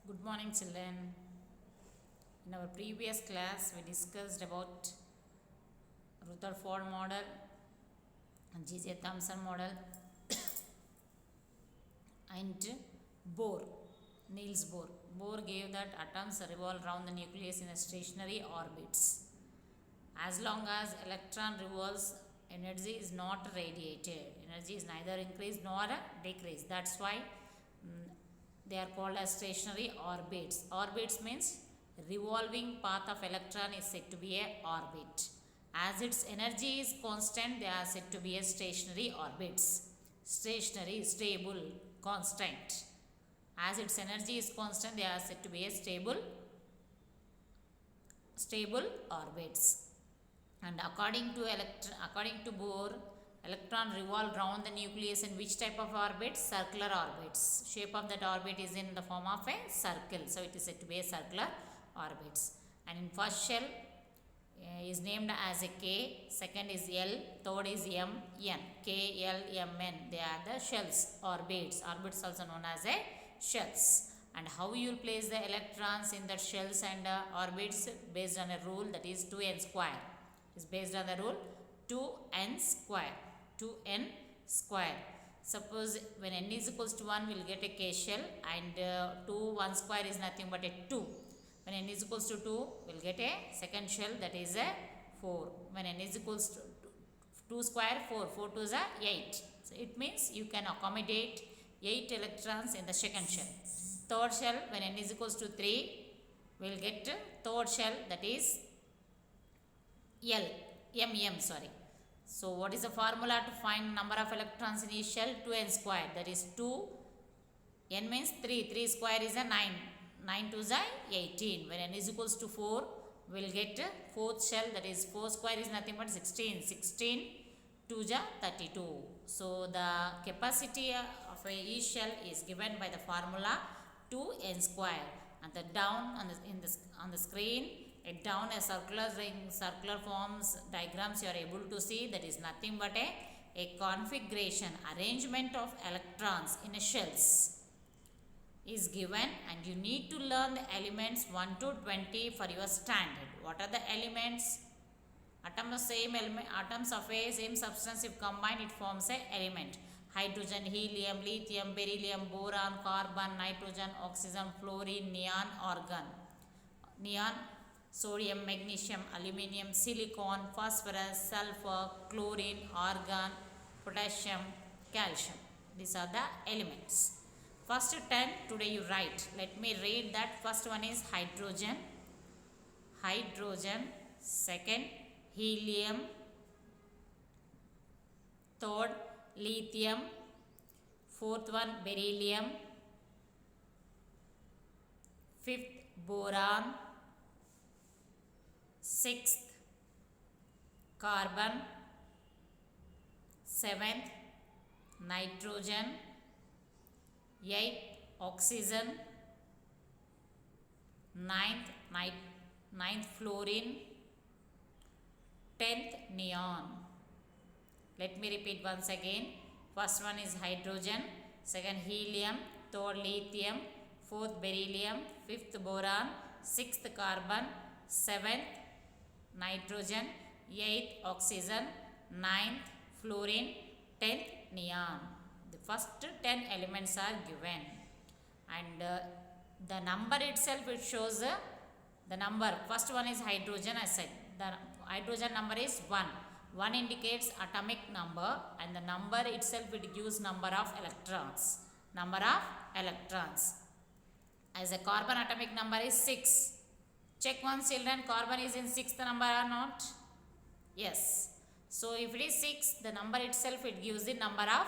Good morning, children. In our previous class, we discussed about Rutherford model and G.J. Thomson model and Bohr, Niels Bohr. Bohr gave that atoms revolve around the nucleus in a stationary orbits. As long as electron revolves, energy is not radiated. Energy is neither increased nor decreased. That's why they are called as stationary orbits. Orbits means revolving path of electron is said to be a orbit. As its energy is constant, they are said to be a stationary orbits. Stationary, stable, constant. As its energy is constant, they are said to be a stable orbits. And according to Bohr, electron revolve around the nucleus in which type of orbit? Circular orbits. Shape of that orbit is in the form of a circle. So it is said to be a circular orbits. And in first shell is named as a K, second is L, third is M, N. K, L, M, N. They are the shells, orbits. Orbits also known as a shells. And how you will place the electrons in the shells and orbits based on a rule, that is 2n square. Is based on the rule 2n square. 2n square. Suppose when n is equals to 1, we will get a K shell, and 1 square is nothing but a 2. When n is equals to 2, we will get a second shell, that is a 4. When n is equals to 2 square, 4. 4 2 is a 8. So it means you can accommodate 8 electrons in the second shell. Third shell, when n is equals to 3, we will get third shell, that is sorry. So what is the formula to find number of electrons in each shell? 2n square, that is 2. N means 3. 3 square is a 9. 9 2 is a 18. When n is equals to 4, we will get fourth shell, that is 4 square is nothing but 16. 16 2 is a 32. So the capacity of each shell is given by the formula 2n square. And the down on the screen, down a circular ring, circular forms diagrams you are able to see, that is nothing but a configuration, arrangement of electrons in a shells is given, and you need to learn the elements 1 to 20 for your standard. What are the elements? Atoms of a same substance, if combined, it forms a element. Hydrogen, helium, lithium, beryllium, boron, carbon, nitrogen, oxygen, fluorine, neon, argon. Neon, sodium, magnesium, aluminium, silicon, phosphorus, sulfur, chlorine, argon, potassium, calcium. These are the elements. First 10 today you write. Let me read that. First one is hydrogen. Hydrogen. Second, helium. Third, lithium. Fourth one, beryllium. Fifth, boron. Sixth, carbon. Seventh, nitrogen. Eighth, oxygen. Ninth, fluorine. 10th, neon. Let me repeat once again. First one is hydrogen, second helium, third lithium, fourth beryllium, fifth boron, sixth carbon, seventh nitrogen, eighth oxygen, ninth fluorine, 10th neon. The first 10 elements are given, and the number itself, it shows the number. First one is hydrogen. I said the hydrogen number is 1. 1 indicates atomic number, and the number itself, it gives number of electrons. Number of electrons. As a carbon atomic number is 6. Check once, children, carbon is in 6th number or not? Yes. So if it is 6, the number itself, it gives the number of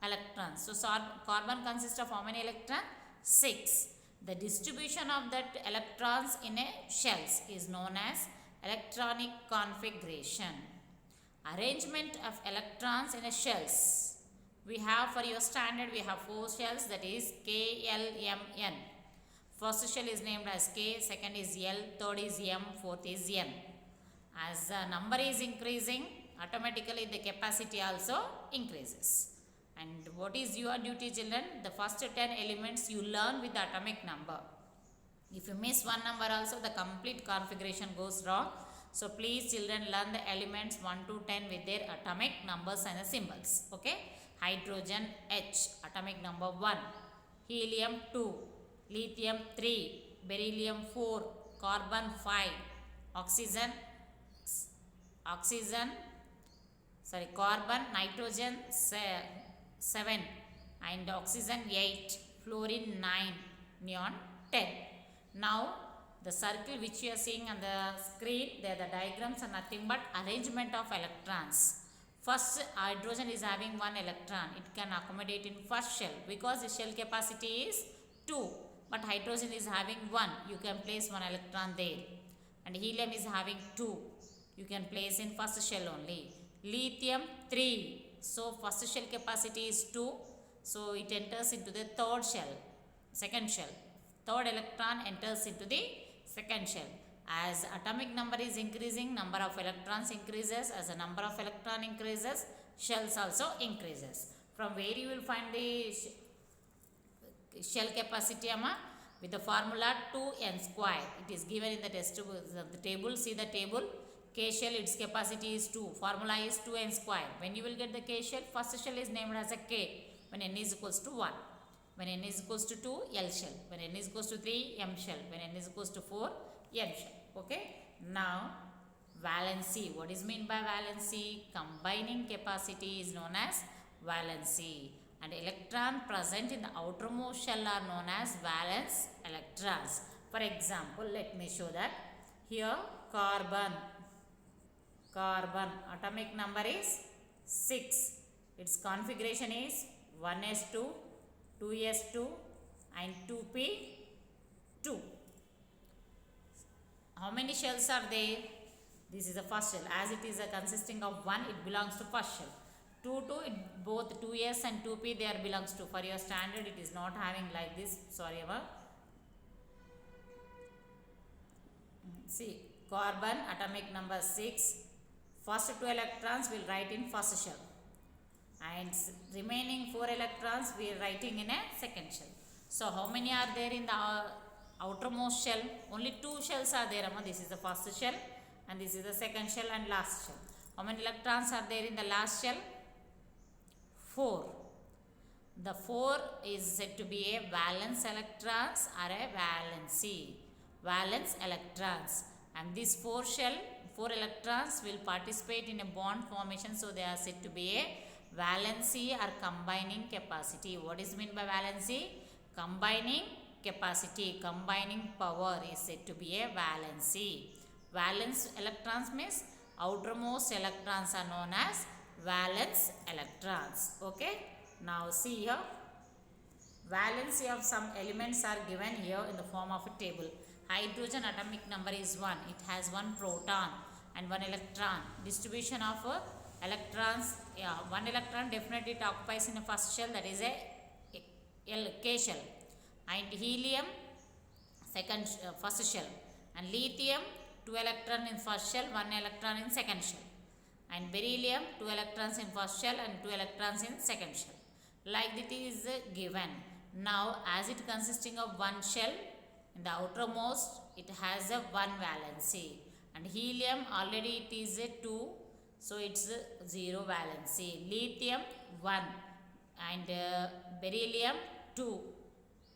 electrons. So carbon consists of how many electrons? 6. The distribution of that electrons in a shells is known as electronic configuration. Arrangement of electrons in a shells. We have, for your standard, we have 4 shells, that is K, L, M, N. First shell is named as K, second is L, third is M, fourth is N. As the number is increasing, automatically the capacity also increases. And what is your duty, children? The first 10 elements you learn with the atomic number. If you miss one number also, the complete configuration goes wrong. So please children learn the elements 1 to 10 with their atomic numbers and the symbols. Okay. Hydrogen H, atomic number 1. Helium 2. Lithium 3. Beryllium 4. Carbon 5. Oxygen, carbon, nitrogen 7 and oxygen 8, fluorine 9, neon 10. Now the circle which you are seeing on the screen, they are the diagrams are nothing but arrangement of electrons. First, hydrogen is having 1 electron. It can accommodate in first shell because the shell capacity is 2, but hydrogen is having 1. You can place 1 electron there. And helium is having 2. You can place in first shell only. Lithium 3. So first shell capacity is 2. So it enters into the third shell, second shell. Third electron enters into the second shell. As atomic number is increasing, number of electrons increases. As the number of electron increases, shells also increases. From where you will find the shell capacity, with the formula 2n square. It is given in the table. See the table. K shell, its capacity is 2. Formula is 2n square. When you will get the K shell, first shell is named as a K when n is equals to 1. When n is equals to 2, L shell. When n is equals to 3, M shell. When n is equals to 4, N shell. Okay. Now, valency. What is meant by valency? Combining capacity is known as valency. And electron present in the outermost shell are known as valence electrons. For example, let me show that. Here, carbon, atomic number is 6. Its configuration is 1s2, 2s2 and 2p2. How many shells are there? This is the first shell. As it is consisting of 1, it belongs to first shell. 2, both 2s and 2p, they are belongs to. For your standard, it is not having like this. Sorry about. See, carbon, atomic number 6. First 2 electrons we will write in first shell. And remaining 4 electrons we are writing in a second shell. So how many are there in the outermost shell? Only 2 shells are there. This is the first shell and this is the second shell and last shell. How many electrons are there in the last shell? 4. The 4 is said to be a valence electrons or a valency. Valence electrons. And these 4 electrons will participate in a bond formation. So they are said to be a valency or combining capacity. What is meant by valency? Combining capacity, combining power is said to be a valency. Valence electrons means outermost electrons are known as valence electrons. Okay. Now see here. Valency of some elements are given here in the form of a table. Hydrogen atomic number is 1. It has 1 proton and 1 electron. Distribution of electrons, 1 electron definitely it occupies in the first shell, that is a K shell. And helium, first shell. And lithium, 2 electron in first shell, 1 electron in second shell. And beryllium, 2 electrons in first shell and 2 electrons in second shell. Like that is given. Now, as it consisting of 1 shell, in the outermost, it has a 1 valency. And helium, already it is a 2, so it's 0 valency. Lithium, 1. And beryllium, 2.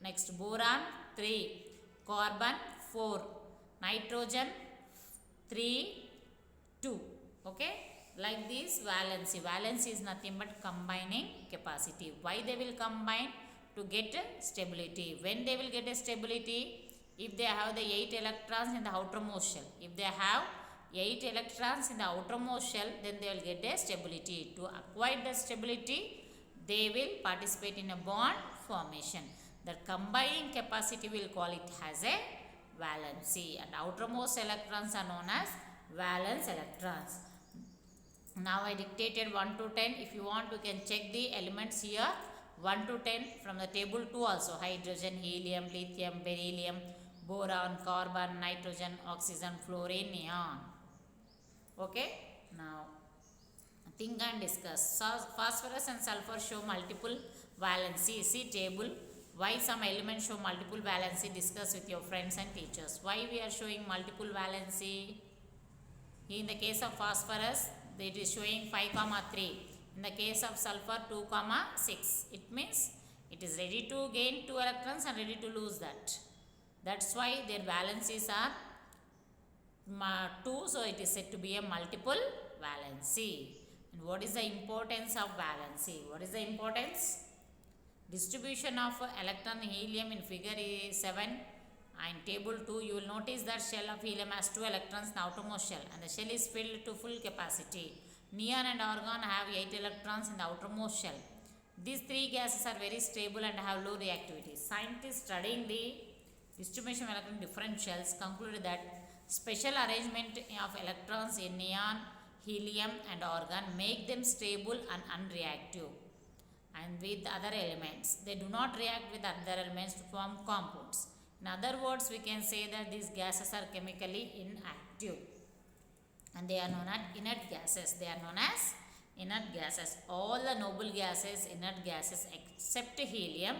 Next, boron, 3. Carbon, 4. Nitrogen, 3, 2. Okay. Like this, valency. Valency is nothing but combining capacity. Why they will combine? To get stability. When they will get a stability? If they have the 8 electrons in the outermost shell. If they have 8 electrons in the outermost shell, then they will get a stability. To acquire the stability, they will participate in a bond formation. The combining capacity will call it as a valency. And outermost electrons are known as valence electrons. Now I dictated 1 to 10. If you want, you can check the elements here. 1 to 10 from the table 2 also. Hydrogen, helium, lithium, beryllium, boron, carbon, nitrogen, oxygen, fluorine, neon. Okay. Now think and discuss. So phosphorus and sulfur show multiple valency. See table. Why some elements show multiple valency? Discuss with your friends and teachers. Why we are showing multiple valency? In the case of phosphorus, it is showing 5, 3. In the case of sulfur, 2, 6. It means it is ready to gain 2 electrons and ready to lose that. That's why their valencies are 2. So it is said to be a multiple valency. And what is the importance of valency? What is the importance? Distribution of electron helium in figure 7 and table 2, you will notice that shell of helium has 2 electrons in the outermost shell and the shell is filled to full capacity. Neon and argon have 8 electrons in the outermost shell. These 3 gases are very stable and have low reactivity. Scientists studying the distribution of electrons in different shells concluded that special arrangement of electrons in neon, helium and argon make them stable and unreactive. And with other elements, they do not react with other elements to form compounds. In other words, we can say that these gases are chemically inactive and they are known as inert gases. They are known as inert gases. All the noble gases, inert gases except helium,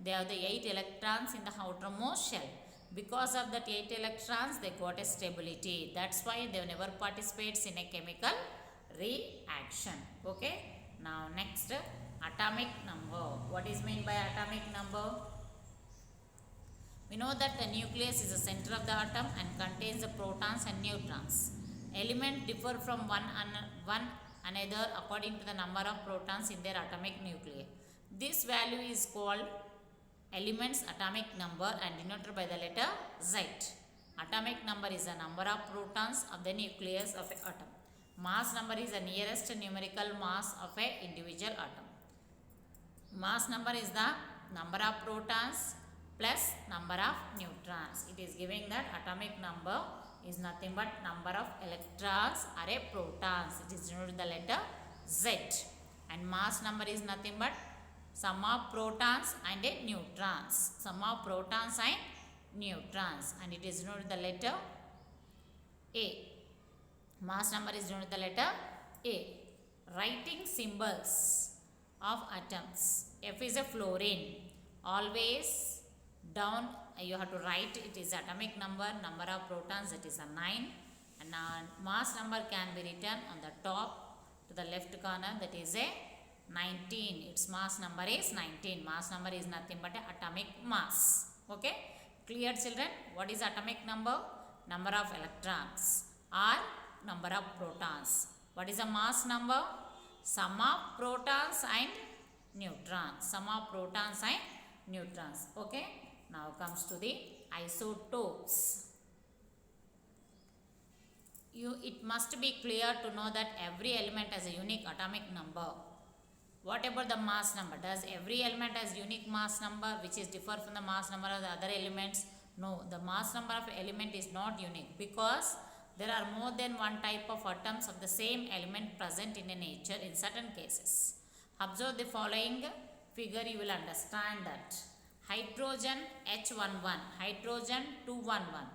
they have the 8 electrons in the outermost shell. Because of that 8 electrons, they got a stability. That's why they never participates in a chemical reaction. Okay. Now next, atomic number. What is meant by atomic number? We know that the nucleus is the center of the atom and contains the protons and neutrons. Elements differ from one another according to the number of protons in their atomic nuclei. This value is called element's atomic number and denoted by the letter Z. Atomic number is the number of protons of the nucleus of an atom. Mass number is the nearest numerical mass of an individual atom. Mass number is the number of protons plus number of neutrons. It is giving that atomic number is nothing but number of electrons or a protons. It is denoted the letter Z. And mass number is nothing but sum of protons and a neutrons. Sum of protons and neutrons. And it is denoted the letter A. Mass number is denoted the letter A. Writing symbols of atoms. F is a fluorine. Always down you have to write it is atomic number, number of protons, that is a 9, and mass number can be written on the top to the left corner, that is a 19. Its mass number is 19. Mass number is nothing but a atomic mass. Okay, clear children? What is atomic number? Number of electrons or number of protons. What is the mass number? Sum of protons and neutrons. Sum of protons and neutrons. Okay. Now comes to the isotopes. It must be clear to know that every element has a unique atomic number. What about the mass number? Does every element has unique mass number which is different from the mass number of the other elements? No, the mass number of element is not unique because there are more than one type of atoms of the same element present in a nature in certain cases. Observe the following figure, you will understand that. Hydrogen H11, hydrogen 211,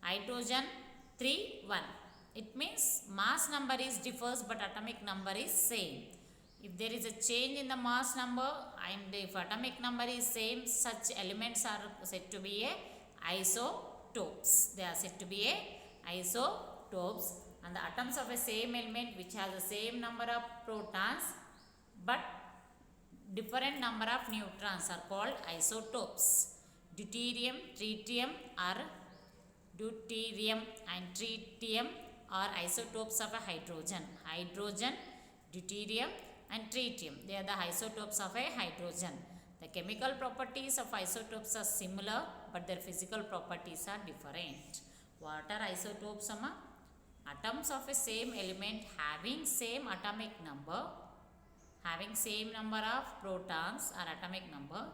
hydrogen 31. It means mass number is differs but atomic number is same. If there is a change in the mass number and if atomic number is same, such elements are said to be a isotopes. They are said to be a isotopes, and the atoms of a same element which has the same number of protons but different number of neutrons are called isotopes. Deuterium, tritium and tritium are isotopes of a hydrogen. Hydrogen, deuterium and tritium, they are the isotopes of a hydrogen. The chemical properties of isotopes are similar but their physical properties are different. What are isotopes? Atoms of a same element having same atomic number, having same number of protons or atomic number,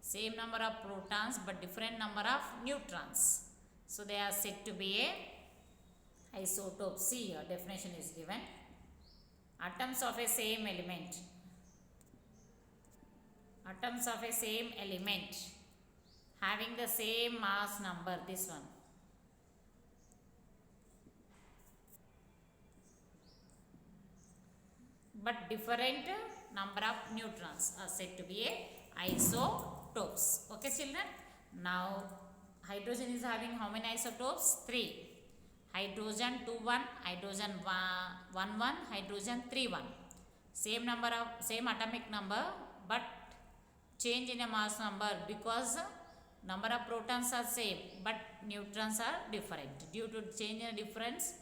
same number of protons but different number of neutrons. So they are said to be a isotope. See, your definition is given. Atoms of a same element. Atoms of a same element having the same mass number, this one. But different number of neutrons are said to be a isotopes. isotopes. Okay children, now hydrogen is having how many isotopes? 3. Hydrogen 2 1, hydrogen 1 1, hydrogen 3 1. Same atomic number but change in a mass number, because number of protons are same but neutrons are different. Due to change in difference,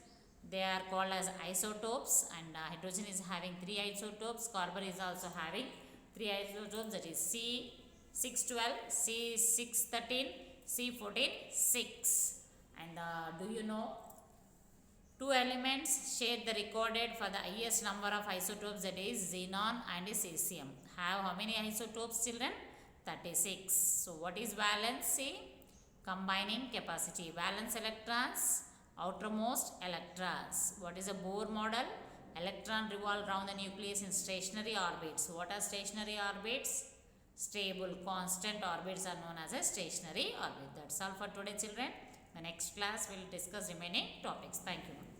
they are called as isotopes, and hydrogen is having 3 isotopes, carbon is also having 3 isotopes, that is C612, C613, C14, 6. And do you know, two elements share the recorded for the highest number of isotopes, that is xenon and cesium. Have how many isotopes children? 36. So what is valency? Combining capacity. Valence electrons, outermost electrons. What is a Bohr model? Electron revolve around the nucleus in stationary orbits. What are stationary orbits? Stable, constant orbits are known as a stationary orbit. That's all for today children. The next class we will discuss remaining topics. Thank you.